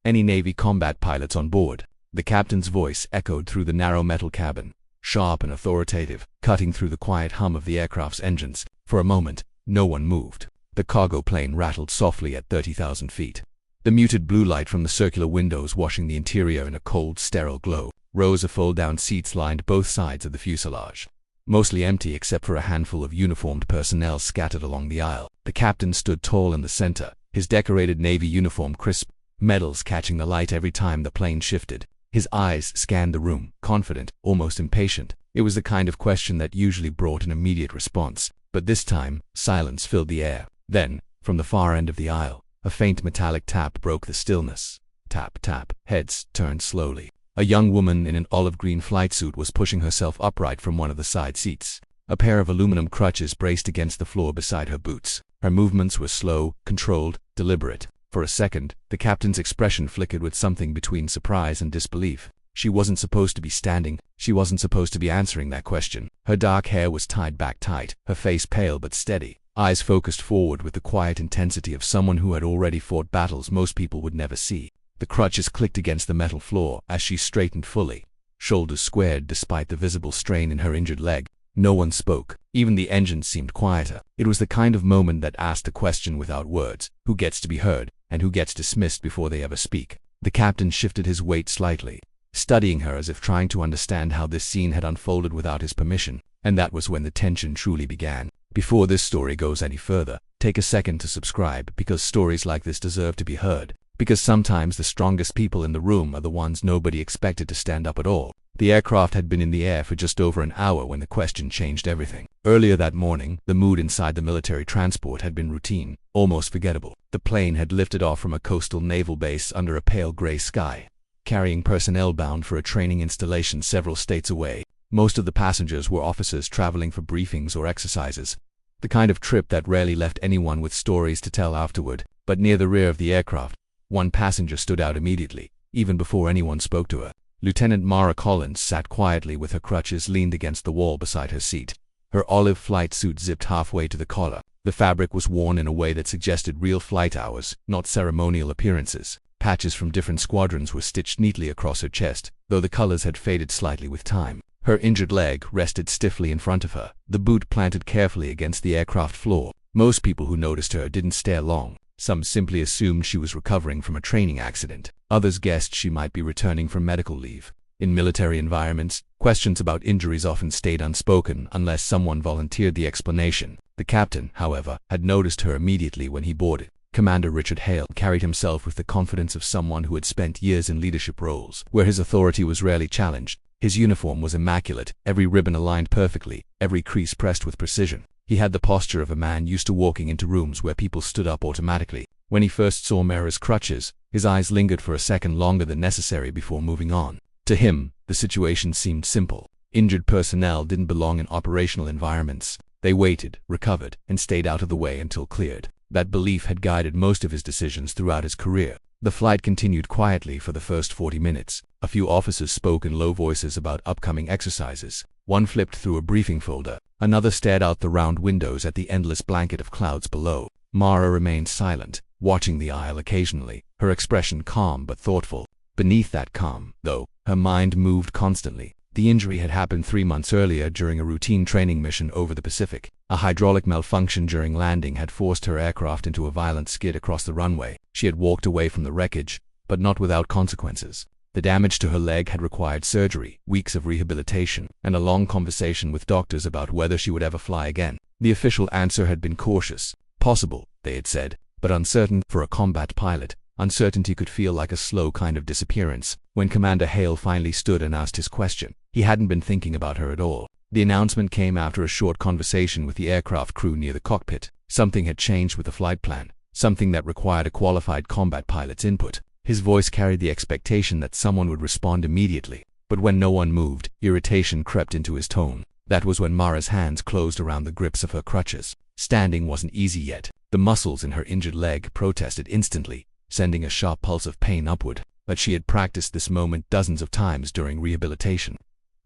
Any Navy combat pilots on board? The captain's voice echoed through the narrow metal cabin, sharp and authoritative, cutting through the quiet hum of the aircraft's engines. For a moment, no one moved. The cargo plane rattled softly at 30,000 feet. The muted blue light from the circular windows washing the interior in a cold, sterile glow. Rows of fold-down seats lined both sides of the fuselage, mostly empty except for a handful of uniformed personnel scattered along the aisle. The captain stood tall in the center, his decorated Navy uniform crisp, medals catching the light every time the plane shifted. His eyes scanned the room, confident, almost impatient. It was the kind of question that usually brought an immediate response, but this time, silence filled the air. Then, from the far end of the aisle, a faint metallic tap broke the stillness. Tap, tap. Heads turned slowly. A young woman in an olive-green flight suit was pushing herself upright from one of the side seats. A pair of aluminum crutches braced against the floor beside her boots. Her movements were slow, controlled, deliberate. For a second, the captain's expression flickered with something between surprise and disbelief. She wasn't supposed to be standing. She wasn't supposed to be answering that question. Her dark hair was tied back tight, her face pale but steady, eyes focused forward with the quiet intensity of someone who had already fought battles most people would never see. The crutches clicked against the metal floor as she straightened fully, shoulders squared despite the visible strain in her injured leg. No one spoke. Even the engines seemed quieter. It was the kind of moment that asked a question without words. Who gets to be heard, and who gets dismissed before they ever speak? The captain shifted his weight slightly, studying her as if trying to understand how this scene had unfolded without his permission. And that was when the tension truly began. Before this story goes any further, take a second to subscribe, because stories like this deserve to be heard. Because sometimes the strongest people in the room are the ones nobody expected to stand up at all. The aircraft had been in the air for just over an hour when the question changed everything. Earlier that morning, the mood inside the military transport had been routine, almost forgettable. The plane had lifted off from a coastal naval base under a pale gray sky, carrying personnel bound for a training installation several states away. Most of the passengers were officers traveling for briefings or exercises, the kind of trip that rarely left anyone with stories to tell afterward. But near the rear of the aircraft, one passenger stood out immediately, even before anyone spoke to her. Lieutenant Mara Collins sat quietly with her crutches leaned against the wall beside her seat. Her olive flight suit zipped halfway to the collar. The fabric was worn in a way that suggested real flight hours, not ceremonial appearances. Patches from different squadrons were stitched neatly across her chest, though the colors had faded slightly with time. Her injured leg rested stiffly in front of her, the boot planted carefully against the aircraft floor. Most people who noticed her didn't stare long. Some simply assumed she was recovering from a training accident. Others guessed she might be returning from medical leave. In military environments, questions about injuries often stayed unspoken unless someone volunteered the explanation. The captain, however, had noticed her immediately when he boarded. Commander Richard Hale carried himself with the confidence of someone who had spent years in leadership roles, where his authority was rarely challenged. His uniform was immaculate, every ribbon aligned perfectly, every crease pressed with precision. He had the posture of a man used to walking into rooms where people stood up automatically. When he first saw Mara's crutches, his eyes lingered for a second longer than necessary before moving on. To him, the situation seemed simple. Injured personnel didn't belong in operational environments. They waited, recovered, and stayed out of the way until cleared. That belief had guided most of his decisions throughout his career. The flight continued quietly for the first 40 minutes. A few officers spoke in low voices about upcoming exercises. One flipped through a briefing folder. Another stared out the round windows at the endless blanket of clouds below. Mara remained silent, watching the aisle occasionally, her expression calm but thoughtful. Beneath that calm, though, her mind moved constantly. The injury had happened 3 months earlier during a routine training mission over the Pacific. A hydraulic malfunction during landing had forced her aircraft into a violent skid across the runway. She had walked away from the wreckage, but not without consequences. The damage to her leg had required surgery, weeks of rehabilitation, and a long conversation with doctors about whether she would ever fly again. The official answer had been cautious. Possible, they had said, but uncertain. For a combat pilot, uncertainty could feel like a slow kind of disappearance. When Commander Hale finally stood and asked his question, he hadn't been thinking about her at all. The announcement came after a short conversation with the aircraft crew near the cockpit. Something had changed with the flight plan, something that required a qualified combat pilot's input. His voice carried the expectation that someone would respond immediately. But when no one moved, irritation crept into his tone. That was when Mara's hands closed around the grips of her crutches. Standing wasn't easy yet. The muscles in her injured leg protested instantly, sending a sharp pulse of pain upward. But she had practiced this moment dozens of times during rehabilitation,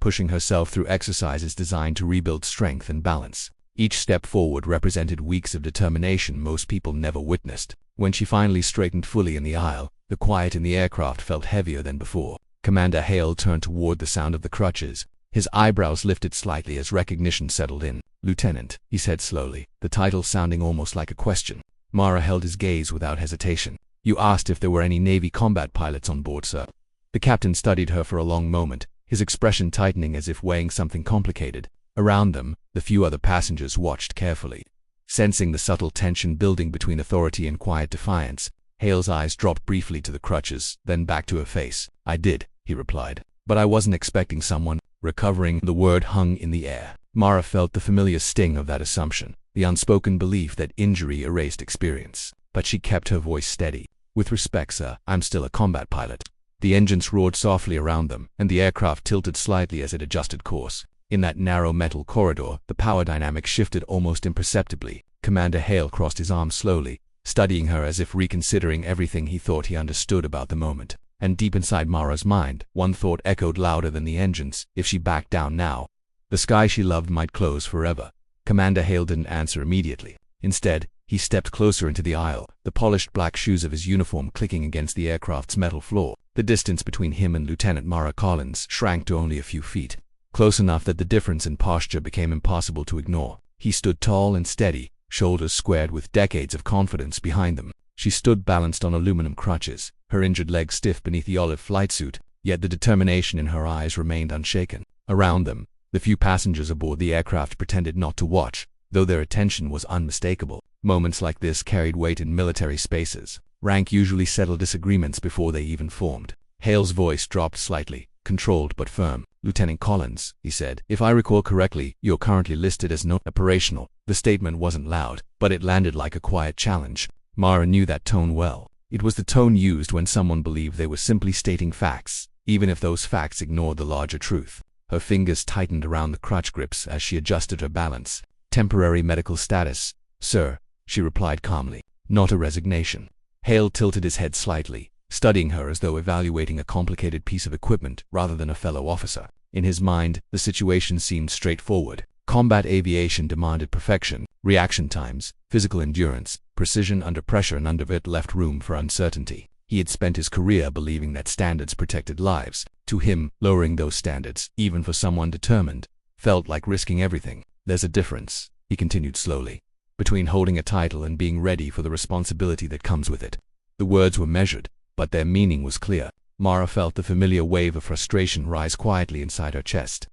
pushing herself through exercises designed to rebuild strength and balance. Each step forward represented weeks of determination most people never witnessed. When she finally straightened fully in the aisle, the quiet in the aircraft felt heavier than before. Commander Hale turned toward the sound of the crutches. His eyebrows lifted slightly as recognition settled in. "Lieutenant," he said slowly, the title sounding almost like a question. Mara held his gaze without hesitation. "You asked if there were any Navy combat pilots on board, sir." The captain studied her for a long moment, his expression tightening as if weighing something complicated. Around them, the few other passengers watched carefully. Sensing the subtle tension building between authority and quiet defiance, Hale's eyes dropped briefly to the crutches, then back to her face. "I did," he replied. "But I wasn't expecting someone." Recovering, the word hung in the air. Mara felt the familiar sting of that assumption, the unspoken belief that injury erased experience. But she kept her voice steady. "With respect, sir, I'm still a combat pilot." The engines roared softly around them, and the aircraft tilted slightly as it adjusted course. In that narrow metal corridor, the power dynamic shifted almost imperceptibly. Commander Hale crossed his arms slowly, studying her as if reconsidering everything he thought he understood about the moment. And deep inside Mara's mind, one thought echoed louder than the engines: if she backed down now, the sky she loved might close forever. Commander Hale didn't answer immediately. Instead, he stepped closer into the aisle, the polished black shoes of his uniform clicking against the aircraft's metal floor. The distance between him and Lieutenant Mara Collins shrank to only a few feet, close enough that the difference in posture became impossible to ignore. He stood tall and steady, shoulders squared with decades of confidence behind them. She stood balanced on aluminum crutches, her injured leg stiff beneath the olive flight suit, yet the determination in her eyes remained unshaken. Around them, the few passengers aboard the aircraft pretended not to watch, though their attention was unmistakable. Moments like this carried weight in military spaces. Rank usually settled disagreements before they even formed. Hale's voice dropped slightly, controlled but firm. "Lieutenant Collins," he said, "if I recall correctly, you're currently listed as not operational." The statement wasn't loud, but it landed like a quiet challenge. Mara knew that tone well. It was the tone used when someone believed they were simply stating facts, even if those facts ignored the larger truth. Her fingers tightened around the crutch grips as she adjusted her balance. "Temporary medical status, sir," she replied calmly. "Not a resignation." Hale tilted his head slightly, studying her as though evaluating a complicated piece of equipment rather than a fellow officer. In his mind, the situation seemed straightforward. Combat aviation demanded perfection, reaction times, physical endurance, precision under pressure, and none of it left room for uncertainty. He had spent his career believing that standards protected lives. To him, lowering those standards, even for someone determined, felt like risking everything. "There's a difference," he continued slowly, "between holding a title and being ready for the responsibility that comes with it." The words were measured, but their meaning was clear. Mara felt the familiar wave of frustration rise quietly inside her chest.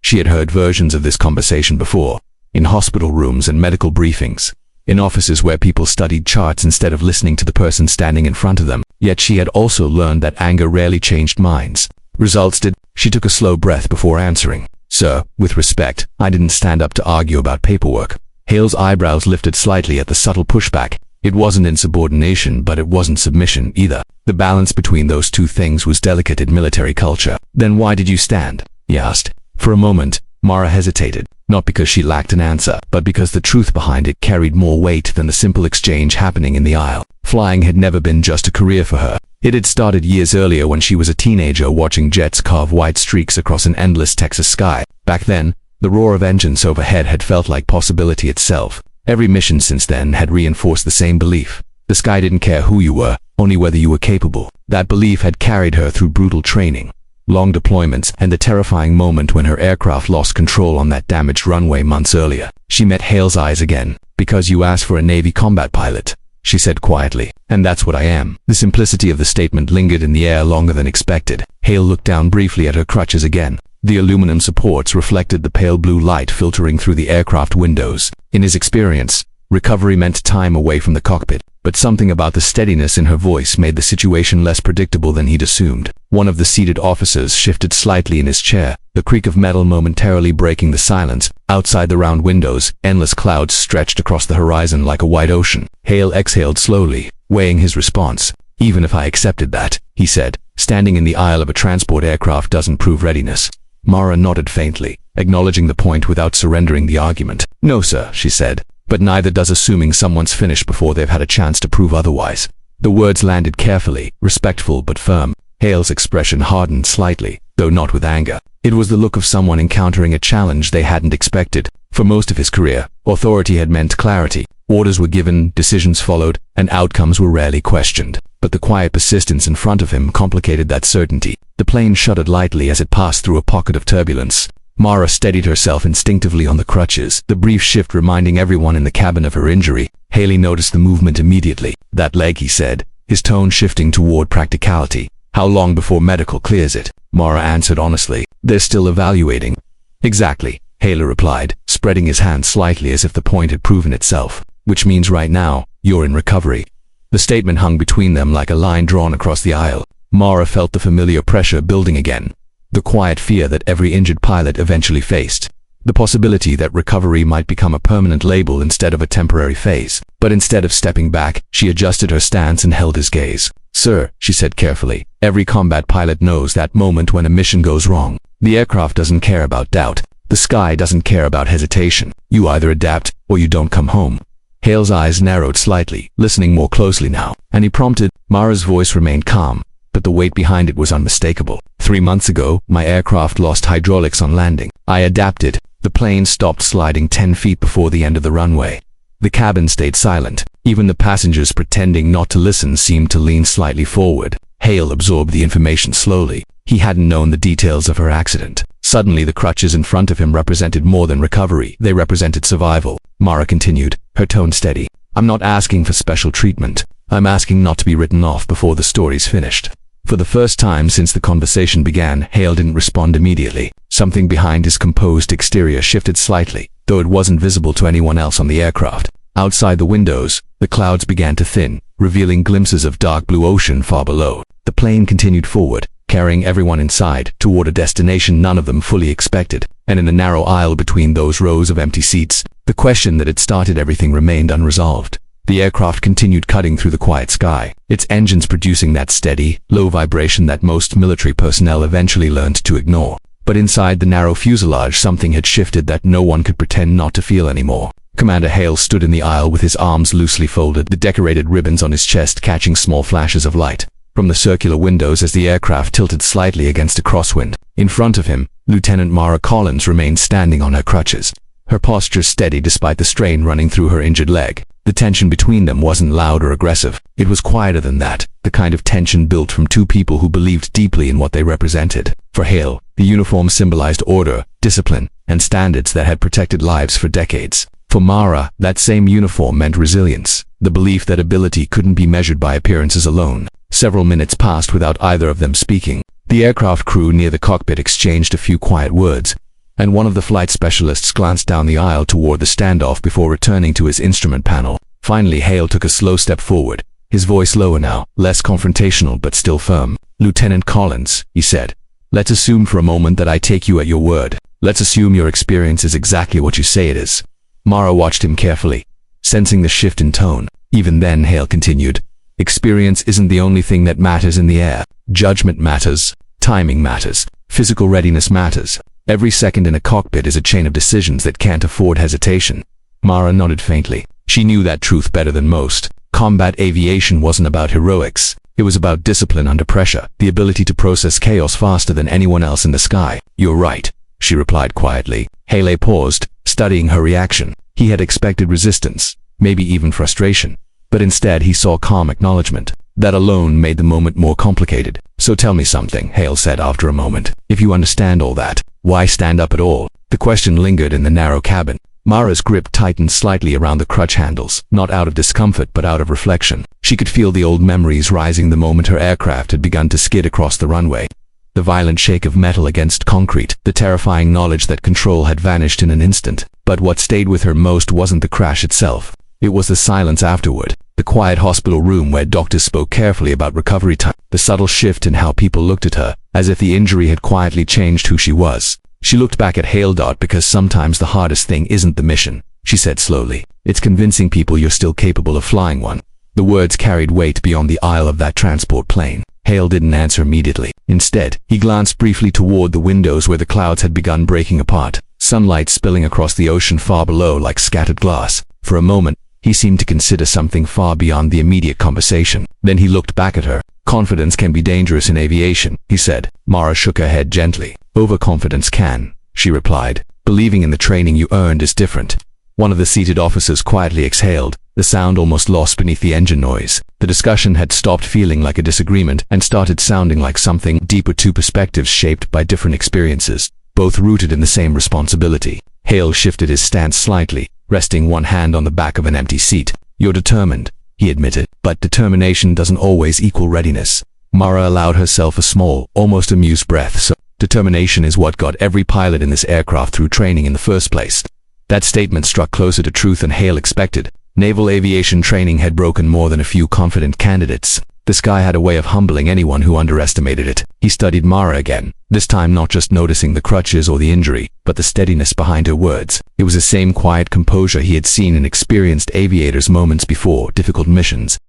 She had heard versions of this conversation before, in hospital rooms and medical briefings, in offices where people studied charts instead of listening to the person standing in front of them. Yet she had also learned that anger rarely changed minds. Results did. She took a slow breath before answering. "Sir, with respect, I didn't stand up to argue about paperwork." Hale's eyebrows lifted slightly at the subtle pushback. It wasn't insubordination, but it wasn't submission either. The balance between those two things was delicate in military culture. "Then why did you stand?" he asked. For a moment, Mara hesitated, not because she lacked an answer, but because the truth behind it carried more weight than the simple exchange happening in the aisle. Flying had never been just a career for her. It had started years earlier when she was a teenager watching jets carve white streaks across an endless Texas sky. Back then, the roar of engines overhead had felt like possibility itself. Every mission since then had reinforced the same belief. The sky didn't care who you were, only whether you were capable. That belief had carried her through brutal training, long deployments, and the terrifying moment when her aircraft lost control on that damaged runway months earlier. She met Hale's eyes again. "Because you asked for a Navy combat pilot," she said quietly. "And that's what I am." The simplicity of the statement lingered in the air longer than expected. Hale looked down briefly at her crutches again. The aluminum supports reflected the pale blue light filtering through the aircraft windows. In his experience, recovery meant time away from the cockpit, but something about the steadiness in her voice made the situation less predictable than he'd assumed. One of the seated officers shifted slightly in his chair, the creak of metal momentarily breaking the silence. Outside the round windows, endless clouds stretched across the horizon like a wide ocean. Hale exhaled slowly, weighing his response. "Even if I accepted that," he said, "standing in the aisle of a transport aircraft doesn't prove readiness." Mara nodded faintly, acknowledging the point without surrendering the argument. "No, sir," she said, "but neither does assuming someone's finished before they've had a chance to prove otherwise." The words landed carefully, respectful but firm. Hale's expression hardened slightly, though not with anger. It was the look of someone encountering a challenge they hadn't expected. For most of his career, authority had meant clarity. Orders were given, decisions followed, and outcomes were rarely questioned. But the quiet persistence in front of him complicated that certainty. The plane shuddered lightly as it passed through a pocket of turbulence. Mara steadied herself instinctively on the crutches, the brief shift reminding everyone in the cabin of her injury. Haley noticed the movement immediately. "That leg," he said, his tone shifting toward practicality. "How long before medical clears it?" Mara answered honestly. "They're still evaluating." "Exactly," Haley replied, spreading his hand slightly as if the point had proven itself. "Which means right now, you're in recovery." The statement hung between them like a line drawn across the aisle. Mara felt the familiar pressure building again. The quiet fear that every injured pilot eventually faced. The possibility that recovery might become a permanent label instead of a temporary phase. But instead of stepping back, she adjusted her stance and held his gaze. "Sir," she said carefully, "every combat pilot knows that moment when a mission goes wrong. The aircraft doesn't care about doubt. The sky doesn't care about hesitation. You either adapt or you don't come home." Hale's eyes narrowed slightly, listening more closely now, and he prompted. Mara's voice remained calm, but the weight behind it was unmistakable. 3 months ago, my aircraft lost hydraulics on landing. I adapted. The plane stopped sliding 10 feet before the end of the runway. The cabin stayed silent. Even the passengers pretending not to listen seemed to lean slightly forward. Hale absorbed the information slowly. He hadn't known the details of her accident. Suddenly the crutches in front of him represented more than recovery. They represented survival. Mara continued, her tone steady. "I'm not asking for special treatment. I'm asking not to be written off before the story's finished." For the first time since the conversation began, Hale didn't respond immediately. Something behind his composed exterior shifted slightly, though it wasn't visible to anyone else on the aircraft. Outside the windows, the clouds began to thin, revealing glimpses of dark blue ocean far below. The plane continued forward, carrying everyone inside, toward a destination none of them fully expected. And in the narrow aisle between those rows of empty seats, the question that had started everything remained unresolved. The aircraft continued cutting through the quiet sky, its engines producing that steady, low vibration that most military personnel eventually learned to ignore. But inside the narrow fuselage something had shifted that no one could pretend not to feel anymore. Commander Hale stood in the aisle with his arms loosely folded, the decorated ribbons on his chest catching small flashes of light from the circular windows as the aircraft tilted slightly against a crosswind. In front of him, Lieutenant Mara Collins remained standing on her crutches, her posture steady despite the strain running through her injured leg. The tension between them wasn't loud or aggressive. It was quieter than that, the kind of tension built from two people who believed deeply in what they represented. For Hale, the uniform symbolized order, discipline, and standards that had protected lives for decades. For Mara, that same uniform meant resilience, the belief that ability couldn't be measured by appearances alone. Several minutes passed without either of them speaking. The aircraft crew near the cockpit exchanged a few quiet words, and one of the flight specialists glanced down the aisle toward the standoff before returning to his instrument panel. Finally, Hale took a slow step forward, his voice lower now, less confrontational but still firm. "Lieutenant Collins," he said, "let's assume for a moment that I take you at your word. Let's assume your experience is exactly what you say it is." Mara watched him carefully, sensing the shift in tone. Even then, Hale continued, "Experience isn't the only thing that matters in the air. Judgment matters, timing matters, physical readiness matters. Every second in a cockpit is a chain of decisions that can't afford hesitation." Mara nodded faintly. She knew that truth better than most. Combat aviation wasn't about heroics. It was about discipline under pressure, the ability to process chaos faster than anyone else in the sky. "You're right," she replied quietly. Hale paused, studying her reaction. He had expected resistance, maybe even frustration, but instead he saw calm acknowledgement. That alone made the moment more complicated. "So tell me something," Hale said after a moment. "If you understand all that, why stand up at all?" The question lingered in the narrow cabin. Mara's grip tightened slightly around the crutch handles, not out of discomfort but out of reflection. She could feel the old memories rising the moment her aircraft had begun to skid across the runway. The violent shake of metal against concrete, the terrifying knowledge that control had vanished in an instant. But what stayed with her most wasn't the crash itself. It was the silence afterward. The quiet hospital room where doctors spoke carefully about recovery time. The subtle shift in how people looked at her, as if the injury had quietly changed who she was. She looked back at Hale. "Because sometimes the hardest thing isn't the mission," she said slowly. "It's convincing people you're still capable of flying one." The words carried weight beyond the aisle of that transport plane. Hale didn't answer immediately. Instead, he glanced briefly toward the windows where the clouds had begun breaking apart, sunlight spilling across the ocean far below like scattered glass. For a moment, He seemed to consider something far beyond the immediate conversation. Then he looked back at her. "Confidence can be dangerous in aviation," he said. Mara shook her head gently. "Overconfidence can," she replied. "Believing in the training you earned is different." One of the seated officers quietly exhaled, the sound almost lost beneath the engine noise. The discussion had stopped feeling like a disagreement and started sounding like something deeper, two perspectives shaped by different experiences, both rooted in the same responsibility. Hale shifted his stance slightly, resting one hand on the back of an empty seat. "You're determined," he admitted, "but determination doesn't always equal readiness." Mara allowed herself a small, almost amused breath. "So, determination is what got every pilot in this aircraft through training in the first place." That statement struck closer to truth than Hale expected. Naval aviation training had broken more than a few confident candidates. The sky had a way of humbling anyone who underestimated it. He studied Mara again, this time not just noticing the crutches or the injury, but the steadiness behind her words. It was the same quiet composure he had seen in experienced aviators moments before difficult missions.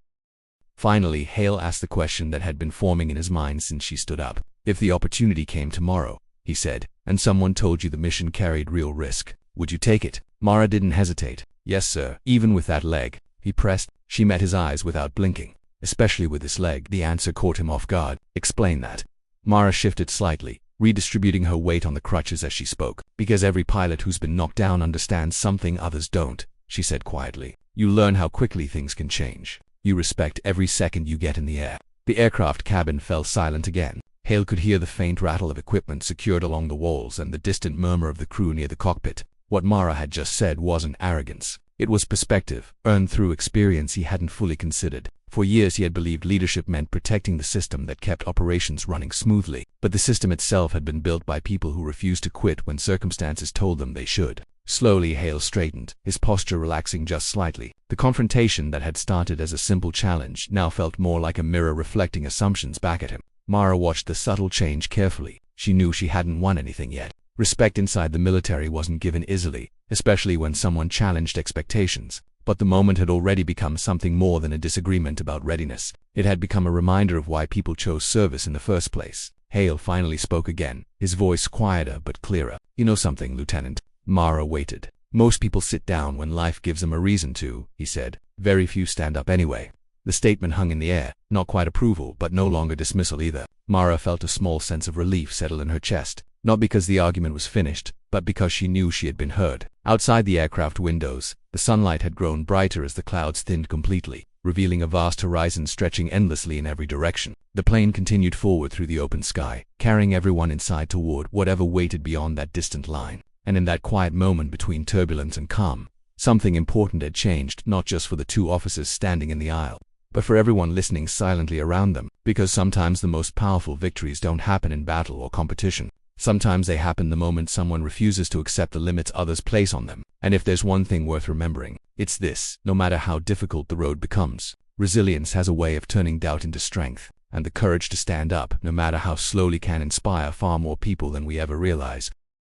Finally, Hale asked the question that had been forming in his mind since she stood up. "If the opportunity came tomorrow," he said, "and someone told you the mission carried real risk, would you take it?" Mara didn't hesitate. "Yes, sir, even with that leg." He pressed. She met his eyes without blinking. "Especially with this leg." The answer caught him off guard. "Explain that." Mara shifted slightly, redistributing her weight on the crutches as she spoke. "Because every pilot who's been knocked down understands something others don't," she said quietly. "You learn how quickly things can change. You respect every second you get in the air." The aircraft cabin fell silent again. Hale could hear the faint rattle of equipment secured along the walls and the distant murmur of the crew near the cockpit. What Mara had just said wasn't arrogance. It was perspective, earned through experience he hadn't fully considered. For years he had believed leadership meant protecting the system that kept operations running smoothly, but the system itself had been built by people who refused to quit when circumstances told them they should. Slowly Hale straightened, his posture relaxing just slightly. The confrontation that had started as a simple challenge now felt more like a mirror reflecting assumptions back at him. Mara watched the subtle change carefully. She knew she hadn't won anything yet. Respect inside the military wasn't given easily, especially when someone challenged expectations. But the moment had already become something more than a disagreement about readiness. It had become a reminder of why people chose service in the first place. Hale finally spoke again, his voice quieter but clearer. "You know something, Lieutenant?" Mara waited. "Most people sit down when life gives them a reason to," he said. "Very few stand up anyway." The statement hung in the air, not quite approval, but no longer dismissal either. Mara felt a small sense of relief settle in her chest, not because the argument was finished, but because she knew she had been heard. Outside the aircraft windows, the sunlight had grown brighter as the clouds thinned completely, revealing a vast horizon stretching endlessly in every direction. The plane continued forward through the open sky, carrying everyone inside toward whatever waited beyond that distant line. And in that quiet moment between turbulence and calm, something important had changed, not just for the two officers standing in the aisle, but for everyone listening silently around them. Because sometimes the most powerful victories don't happen in battle or competition. Sometimes they happen the moment someone refuses to accept the limits others place on them. And if there's one thing worth remembering, it's this: no matter how difficult the road becomes, resilience has a way of turning doubt into strength, and the courage to stand up, no matter how slowly, can inspire far more people than we ever realize.